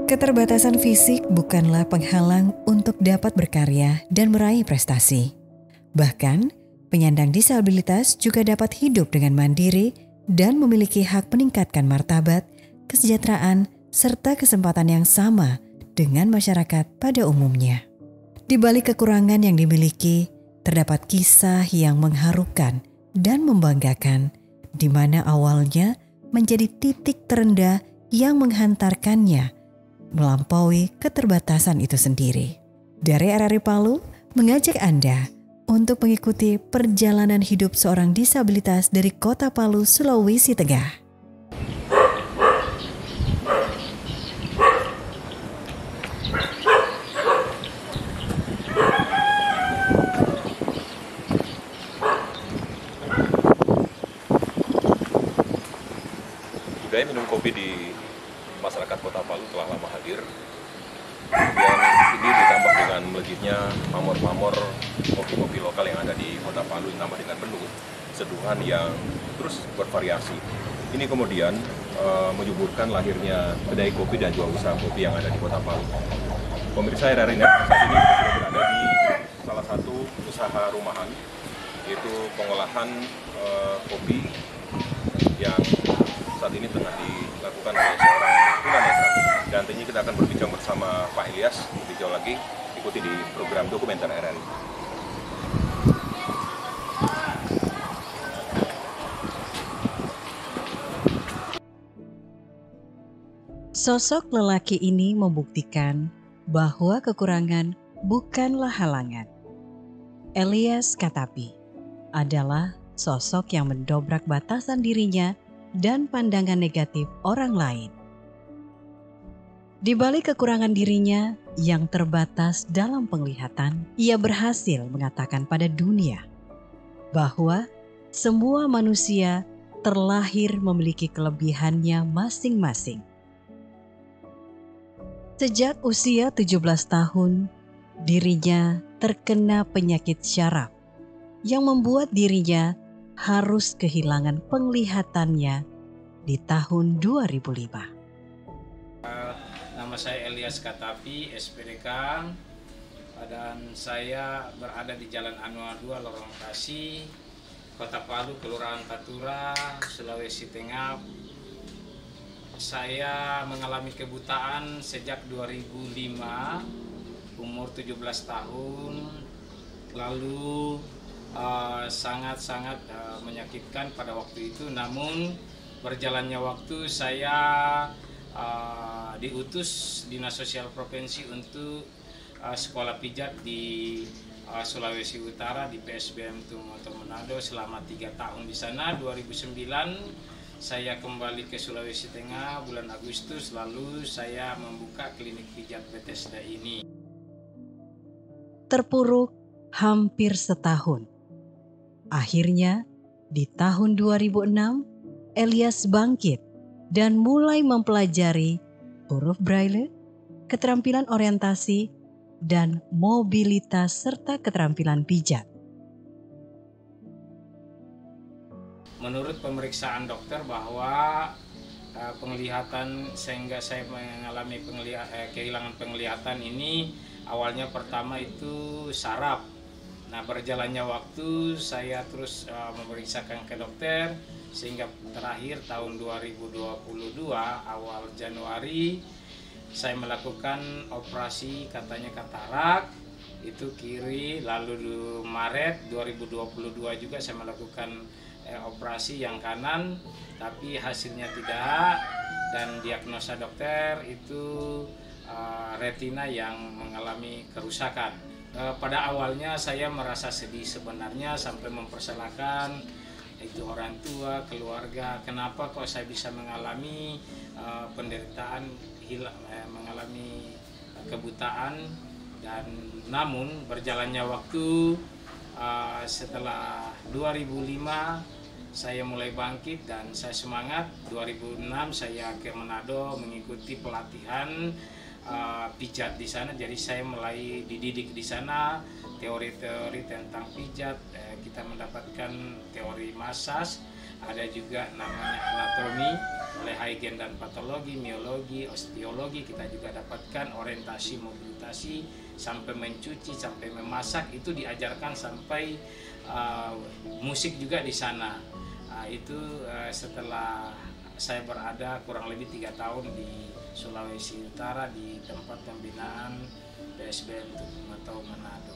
Keterbatasan fisik bukanlah penghalang untuk dapat berkarya dan meraih prestasi. Bahkan, penyandang disabilitas juga dapat hidup dengan mandiri dan memiliki hak meningkatkan martabat, kesejahteraan, serta kesempatan yang sama dengan masyarakat pada umumnya. Di balik kekurangan yang dimiliki, terdapat kisah yang mengharukan dan membanggakan, di mana awalnya menjadi titik terendah yang menghantarkannya melampaui keterbatasan itu sendiri. Dari RRI Palu, mengajak Anda untuk mengikuti perjalanan hidup seorang disabilitas dari Kota Palu, Sulawesi Tengah. Budaya minum kopi di masyarakat Kota Palu telah lama hadir. Kemudian ini ditambah dengan melejitnya pamor-pamor kopi-kopi lokal yang ada di Kota Palu, ditambah dengan menu seduhan yang terus bervariasi. Ini kemudian menyuburkan lahirnya kedai kopi dan juga usaha kopi yang ada di Kota Palu. Pemirsa RRI Net, saat ini kita sudah berada di salah satu usaha rumahan, yaitu pengolahan kopi yang saat ini tengah dilakukan oleh seorang tunanetra. Dan tentunya kita akan berbincang bersama Pak Ilyas lebih jauh lagi, ikuti di program dokumenter RRI. Sosok lelaki ini membuktikan bahwa kekurangan bukanlah halangan. Ilyas Katapi adalah sosok yang mendobrak batasan dirinya dan pandangan negatif orang lain. Di balik kekurangan dirinya yang terbatas dalam penglihatan, ia berhasil mengatakan pada dunia bahwa semua manusia terlahir memiliki kelebihannya masing-masing. Sejak usia 17 tahun, dirinya terkena penyakit syaraf yang membuat dirinya harus kehilangan penglihatannya di tahun 2005. Nama saya Ilyas Katapi, SPDK, dan saya berada di Jalan Anua 2, Lorong Kasih, Kota Palu, Kelurahan Tatura, Sulawesi Tengah. Saya mengalami kebutaan sejak 2005, umur 17 tahun, lalu sangat-sangat menyakitkan pada waktu itu. Namun berjalannya waktu saya diutus Dinas Sosial Provinsi untuk sekolah pijat di Sulawesi Utara di PSBM Tumoto Manado selama 3 tahun di sana. 2009 saya kembali ke Sulawesi Tengah bulan Agustus, lalu saya membuka klinik pijat Bethesda ini. Terpuruk hampir setahun. Akhirnya, di tahun 2006, Ilyas bangkit dan mulai mempelajari huruf Braille, keterampilan orientasi, dan mobilitas serta keterampilan pijat. Menurut pemeriksaan dokter bahwa penglihatan, sehingga saya mengalami kehilangan penglihatan ini awalnya pertama itu saraf. Nah, berjalannya waktu saya terus memeriksakan ke dokter sehingga terakhir tahun 2022 awal Januari saya melakukan operasi katanya katarak itu kiri, lalu di Maret 2022 juga saya melakukan operasi yang kanan, tapi hasilnya tidak, dan diagnosa dokter itu retina yang mengalami kerusakan. Pada awalnya saya merasa sedih sebenarnya, sampai mempersalahkan itu orang tua, keluarga, kenapa kok saya bisa mengalami penderitaan, mengalami kebutaan. Dan namun berjalannya waktu, setelah 2005 saya mulai bangkit dan saya semangat. 2006 saya ke Manado mengikuti pelatihan pijat di sana, jadi saya mulai dididik di sana teori-teori tentang pijat. Kita mendapatkan teori massage, ada juga namanya anatomi oleh hygiene dan patologi, miologi, osteologi. Kita juga dapatkan orientasi, mobilitasi, sampai mencuci, sampai memasak itu diajarkan, sampai musik juga di sana. Itu setelah saya berada kurang lebih 3 tahun di Sulawesi Utara di tempat pembinaan PSBM atau Manado.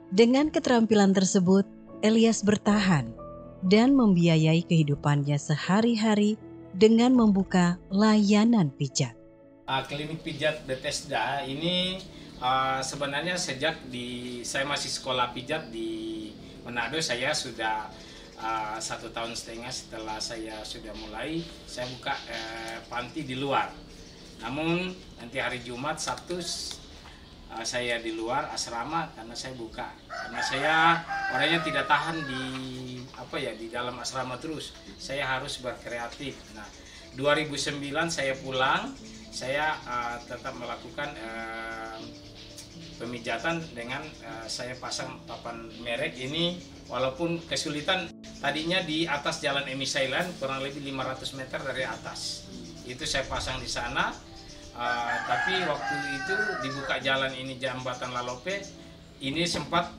Dengan keterampilan tersebut, Elias bertahan dan membiayai kehidupannya sehari-hari dengan membuka layanan pijat. Klinik pijat Bethesda ini sebenarnya sejak saya masih sekolah pijat di Manado, saya sudah 1,5 tahun setelah saya sudah mulai, saya buka panti di luar. Namun nanti hari Jumat, Sabtu saya di luar asrama karena saya buka. Karena saya orangnya tidak tahan di dalam asrama terus. Saya harus berkreatif. Nah, 2009 saya pulang, saya tetap melakukan pemijatan dengan saya pasang papan merek ini, walaupun kesulitan. Tadinya di atas Jalan Emi Sailan, kurang lebih 500 meter dari atas. Itu saya pasang di sana. Tapi waktu itu dibuka jalan ini, jembatan Lalope, ini sempat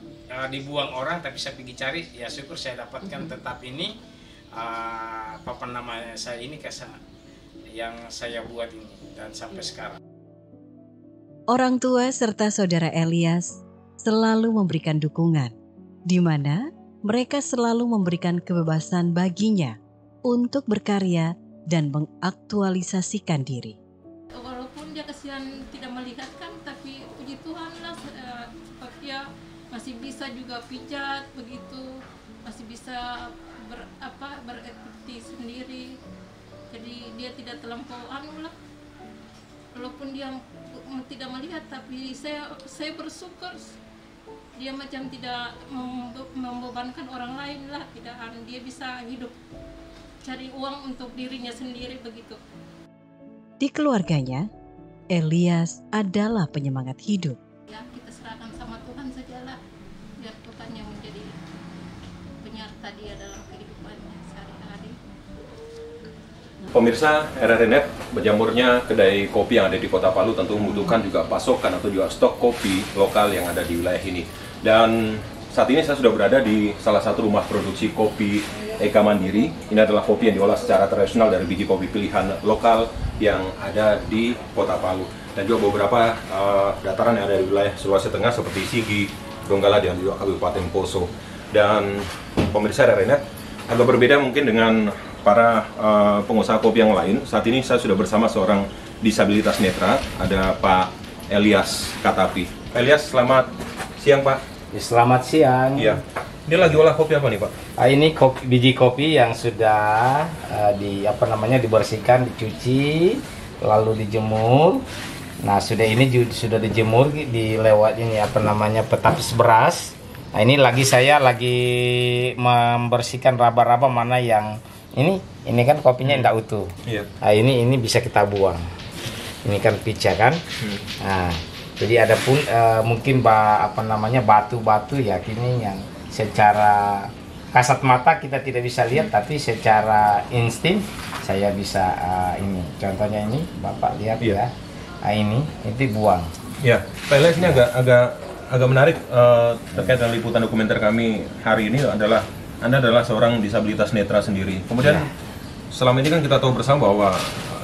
dibuang orang, tapi saya pergi cari, ya syukur saya dapatkan tetap ini papan nama saya ini yang saya buat ini, dan sampai sekarang. Orang tua serta saudara Elias selalu memberikan dukungan, di mana mereka selalu memberikan kebebasan baginya untuk berkarya dan mengaktualisasikan diri. Walaupun dia kasihan tidak melihat kan, tapi puji Tuhan lah, dia masih bisa juga pijat begitu, masih bisa beraktivitas sendiri. Jadi dia tidak terlampau lah. Walaupun dia tidak melihat, tapi saya bersyukur dia macam tidak membebankan orang lain lah, dia bisa hidup, cari uang untuk dirinya sendiri begitu. Di keluarganya, Elias adalah penyemangat hidup. Ya, kita serahkan sama Tuhan sajalah, biar Tuhan yang menjadi penyerta dia dalam kehidupannya sehari-hari. Pemirsa RRNet, berjamurnya kedai kopi yang ada di Kota Palu tentu membutuhkan juga pasokan atau juga stok kopi lokal yang ada di wilayah ini. Dan saat ini saya sudah berada di salah satu rumah produksi kopi Eka Mandiri. Ini adalah kopi yang diolah secara tradisional dari biji kopi pilihan lokal yang ada di Kota Palu. Dan juga beberapa dataran yang ada di wilayah Sulawesi Tengah seperti Sigi, Donggala, dan juga Kabupaten Poso. Dan pemirsa RRNet, agak berbeda mungkin dengan para pengusaha kopi yang lain. Saat ini saya sudah bersama seorang disabilitas netra, ada Pak Elias Katapi. Elias, selamat siang Pak. Selamat siang. Iya. Ini lagi olah kopi apa nih Pak? Ini biji kopi yang sudah dibersihkan, dicuci, lalu dijemur. Nah, sudah dijemur, dilewat ini petapis beras. Nah, ini saya lagi membersihkan raba-raba mana yang ini kan kopinya tidak utuh. Iya. Nah, ini bisa kita buang. Ini kan pica kan. Nah, jadi ada pun mungkin batu-batu ya kini yang secara kasat mata kita tidak bisa lihat, tapi secara insting saya bisa ini. Contohnya ini Bapak lihat ya. Nah, ini buang. Ya, Pak Elias, ini agak menarik terkait dengan liputan dokumenter kami hari ini adalah Anda adalah seorang disabilitas netra sendiri. Kemudian selama ini kan kita tahu bersama bahwa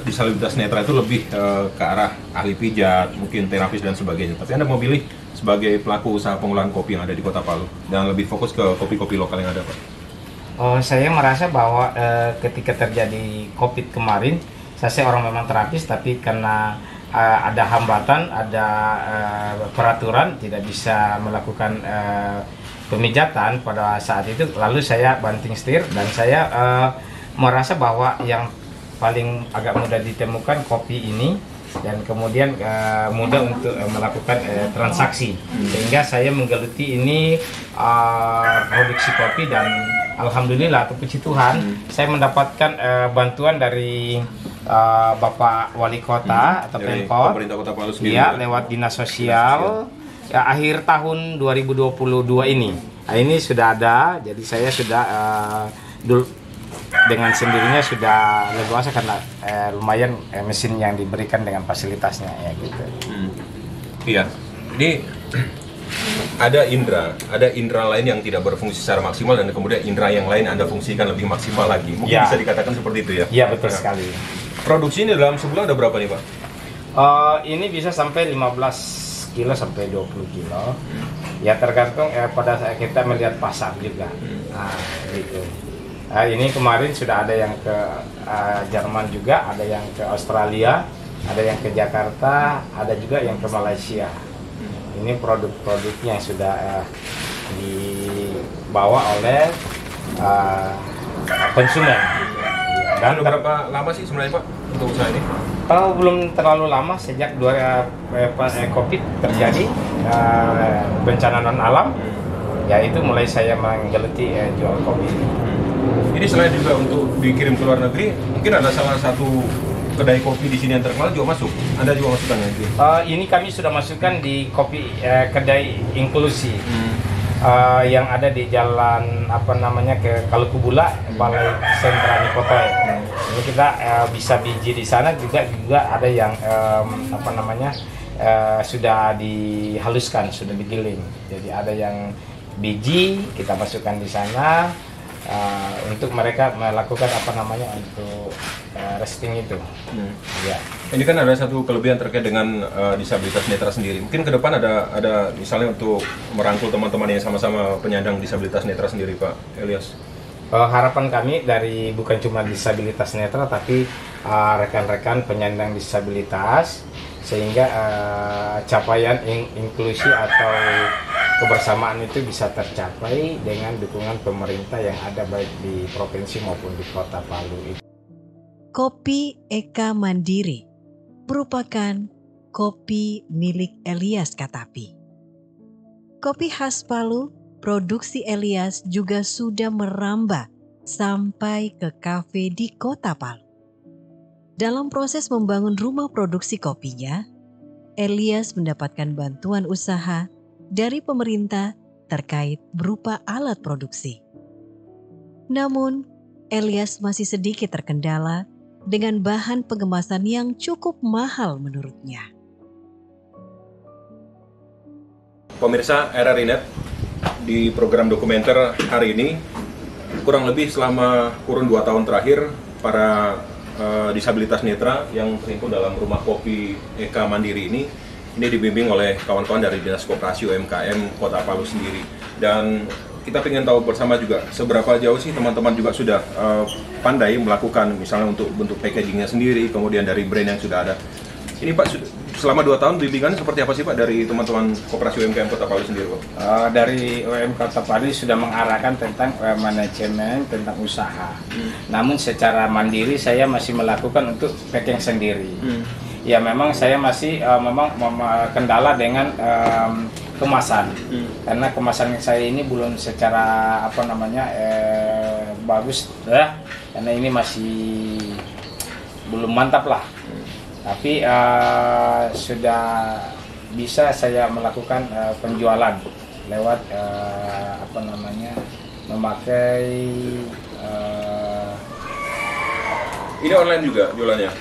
disabilitas netra itu lebih ke arah ahli pijat, mungkin terapis dan sebagainya. Tapi Anda memilih sebagai pelaku usaha pengolahan kopi yang ada di Kota Palu dan lebih fokus ke kopi-kopi lokal yang ada, Pak. Saya merasa bahwa ketika terjadi COVID kemarin, saya orang memang terapis, tapi karena ada hambatan, ada peraturan tidak bisa melakukan pemijatan pada saat itu. Lalu saya banting setir dan saya merasa bahwa yang paling agak mudah ditemukan kopi ini, dan kemudian mudah untuk melakukan transaksi, sehingga saya menggeluti ini produksi kopi. Dan alhamdulillah, puji Tuhan, saya mendapatkan bantuan dari Bapak Wali Kota atau Pemkot, pemerintah Kota Palu sendiri, ya, lewat Dinas Sosial. Ya, akhir tahun 2022 ini. Nah, ini sudah ada, jadi saya sudah dengan sendirinya sudah leluasa karena lumayan mesin yang diberikan dengan fasilitasnya ya gitu. Iya, ini ada indera lain yang tidak berfungsi secara maksimal dan kemudian indera yang lain Anda fungsikan lebih maksimal lagi. Mungkin Ya. bisa dikatakan seperti itu ya? Iya betul sekali. Produksi ini dalam sebulan ada berapa nih Pak? Ini bisa sampai 15 kilo sampai 20 kilo. Ya tergantung pada saat kita melihat pasar juga. Nah, gitu. Ini kemarin sudah ada yang ke Jerman juga, ada yang ke Australia, ada yang ke Jakarta, ada juga yang ke Malaysia. Ini produk-produknya yang sudah dibawa oleh konsumen. Dan berapa lama sih sebenarnya Pak untuk usaha ini? Belum terlalu lama, sejak pas COVID terjadi bencana non alam, ya itu mulai saya menggeluti jual kopi. Ini selain juga untuk dikirim ke luar negeri, mungkin ada salah satu kedai kopi di sini yang terkenal juga masuk. Anda juga masukkan ya? Ini kami sudah masukkan di kopi kedai inklusi yang ada di jalan ke Kalukubula, Balai Sentra Nikotoy. Ini kita bisa biji di sana juga ada yang sudah dihaluskan, sudah digiling. Jadi ada yang biji kita masukkan di sana untuk mereka melakukan untuk resting itu. Ya. Ini kan ada satu kelebihan terkait dengan disabilitas netra sendiri. Mungkin ke depan ada misalnya untuk merangkul teman-teman yang sama-sama penyandang disabilitas netra sendiri, Pak Elias. Harapan kami dari bukan cuma disabilitas netra tapi rekan-rekan penyandang disabilitas, sehingga capaian inklusi atau kebersamaan itu bisa tercapai dengan dukungan pemerintah yang ada baik di provinsi maupun di Kota Palu. Kopi Eka Mandiri merupakan kopi milik Elias Katapi. Kopi khas Palu produksi Elias juga sudah merambah sampai ke kafe di Kota Palu. Dalam proses membangun rumah produksi kopinya, Elias mendapatkan bantuan usaha dari pemerintah terkait berupa alat produksi. Namun, Elias masih sedikit terkendala dengan bahan pengemasan yang cukup mahal menurutnya. Pemirsa RRI.net, di program dokumenter hari ini, kurang lebih selama kurun 2 tahun terakhir, para disabilitas netra yang terhimpun dalam rumah kopi Eka Mandiri ini dibimbing oleh kawan-kawan dari Dinas Koperasi UMKM Kota Palu sendiri. Dan kita ingin tahu bersama juga seberapa jauh sih teman-teman juga sudah pandai melakukan misalnya untuk bentuk packagingnya sendiri, kemudian dari brand yang sudah ada. Ini Pak, selama 2 tahun bimbingan seperti apa sih Pak dari teman-teman Koperasi UMKM Kota Palu sendiri Pak? Dari UMKM Kota Palu sudah mengarahkan tentang manajemen, tentang usaha. Namun secara mandiri saya masih melakukan untuk packing sendiri. Ya memang saya masih kendala dengan kemasan, karena kemasan saya ini belum secara bagus, karena ini masih belum mantap lah. Tapi sudah bisa saya melakukan penjualan lewat memakai ini online juga jualannya?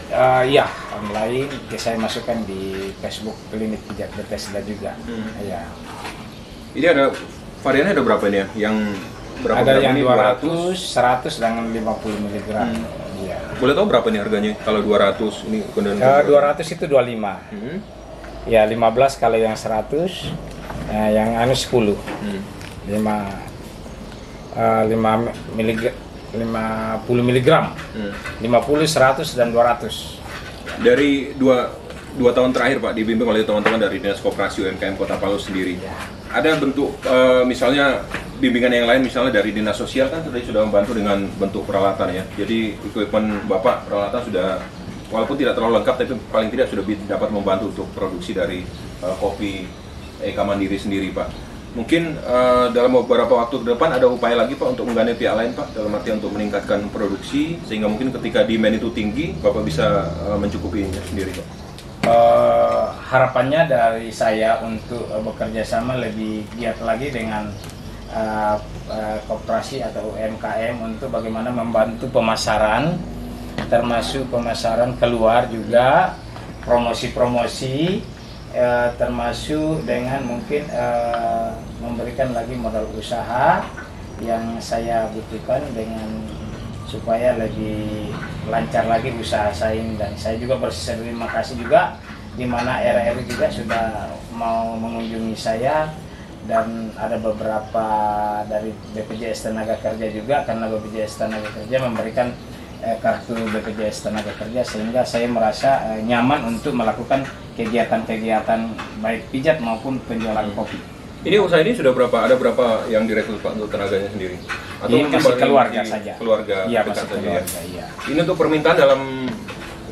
Iya, online. Saya masukkan di Facebook Klinik Pijat Bethesda juga. Ya. Ini ada variannya ada berapa ini ya? Yang berapa? Ada yang 200, 100 dengan 50 mg. Iya. Boleh tahu berapa nih harganya? Kalau 200 ini 200 itu 25. Ya 15 kalau yang 100, yang 10. 50 mg. 50 mg, 50, 100 dan 200. Dari dua tahun terakhir Pak dibimbing oleh teman-teman dari Dinas Koperasi UMKM Kota Palu sendiri. Ada bentuk misalnya bimbingan yang lain, misalnya dari Dinas Sosial kan tadi sudah membantu dengan bentuk peralatan ya. Jadi equipment Bapak peralatan sudah walaupun tidak terlalu lengkap tapi paling tidak sudah dapat membantu untuk produksi dari kopi Eka Mandiri sendiri Pak. Mungkin dalam beberapa waktu ke depan ada upaya lagi Pak untuk menggandeng pihak lain Pak, dalam arti untuk meningkatkan produksi sehingga mungkin ketika demand itu tinggi Bapak bisa mencukupinya sendiri Pak. Harapannya dari saya untuk bekerja sama lebih giat lagi dengan koperasi atau UMKM untuk bagaimana membantu pemasaran, termasuk pemasaran keluar juga, promosi-promosi, termasuk dengan mungkin memberikan lagi modal usaha yang saya butuhkan dengan supaya lebih lancar lagi usaha saya. Dan saya juga berterima kasih juga di mana RRI juga sudah mau mengunjungi saya, dan ada beberapa dari BPJS Tenaga Kerja juga, karena BPJS Tenaga Kerja memberikan kartu BPJS Tenaga Kerja, sehingga saya merasa nyaman untuk melakukan kegiatan-kegiatan baik pijat maupun penjualan kopi. Ini usaha ini sudah berapa? Ada berapa yang direkrut Pak untuk tenaganya sendiri? Atau Ini masih keluarga di saja. Keluarga Iya, dekat masih saja keluarga, ya? iya. Ini untuk permintaan dalam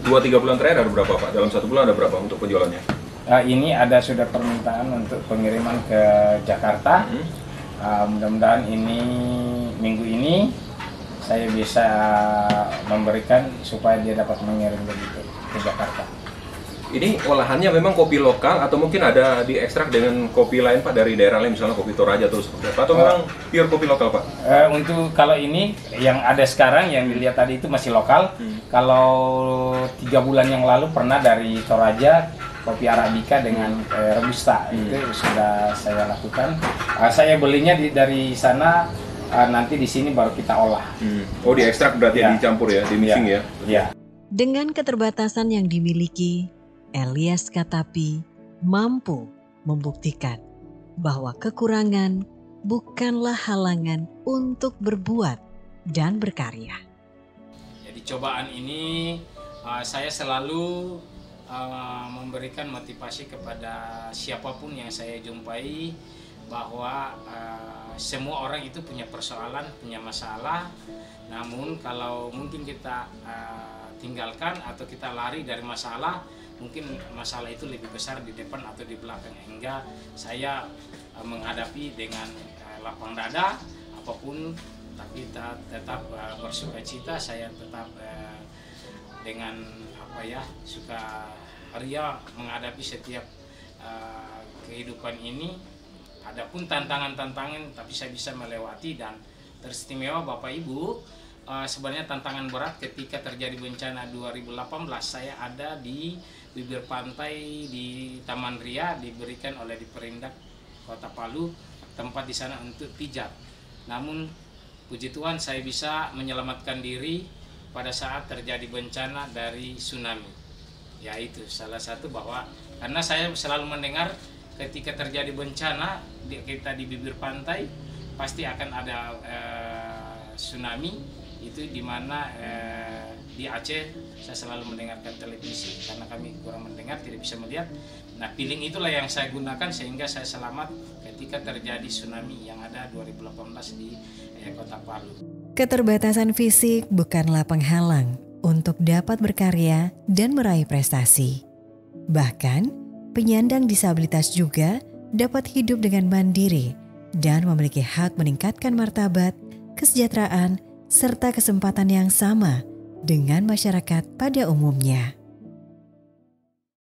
2-3 bulan terakhir ada berapa Pak? Dalam 1 bulan ada berapa untuk penjualannya? Ini ada sudah permintaan untuk pengiriman ke Jakarta. Mudah-mudahan ini minggu ini saya bisa memberikan supaya dia dapat mengirim begitu ke Jakarta. Ini olahannya memang kopi lokal atau mungkin ada diekstrak dengan kopi lain Pak dari daerah lain, misalnya kopi Toraja atau seperti apa? Atau memang pure kopi lokal Pak? Untuk kalau ini yang ada sekarang yang dilihat tadi itu masih lokal. Kalau 3 bulan yang lalu pernah dari Toraja kopi Arabica dengan Robusta, itu sudah saya lakukan. Saya belinya dari sana, nanti di sini baru kita olah. Oh, diekstrak berarti Ya. dicampur ya, di mixing ya? Ya. Dengan keterbatasan yang dimiliki, Elias Katapi mampu membuktikan bahwa kekurangan bukanlah halangan untuk berbuat dan berkarya. Jadi cobaan ini saya selalu memberikan motivasi kepada siapapun yang saya jumpai bahwa semua orang itu punya persoalan, punya masalah. Namun kalau mungkin kita tinggalkan atau kita lari dari masalah, mungkin masalah itu lebih besar di depan atau di belakang. Hingga saya menghadapi dengan lapang dada apapun, tapi tetap bersukacita. Saya tetap dengan suka ria menghadapi setiap kehidupan ini. Adapun tantangan-tantangan, tapi saya bisa melewati. Dan teristimewa Bapak Ibu, sebenarnya tantangan berat ketika terjadi bencana 2018, saya ada di bibir pantai di Taman Ria, diberikan oleh Diperindak Kota Palu tempat di sana untuk pijat. Namun puji Tuhan saya bisa menyelamatkan diri pada saat terjadi bencana dari tsunami. Yaitu salah satu bahwa karena saya selalu mendengar ketika terjadi bencana kita di bibir pantai pasti akan ada tsunami. Itu di mana di Aceh saya selalu mendengarkan televisi, karena kami kurang mendengar, tidak bisa melihat. Nah, feeling itulah yang saya gunakan sehingga saya selamat ketika terjadi tsunami yang ada 2018 di Kota Palu. Keterbatasan fisik bukanlah penghalang untuk dapat berkarya dan meraih prestasi. Bahkan, penyandang disabilitas juga dapat hidup dengan mandiri dan memiliki hak meningkatkan martabat, kesejahteraan, serta kesempatan yang sama dengan masyarakat pada umumnya.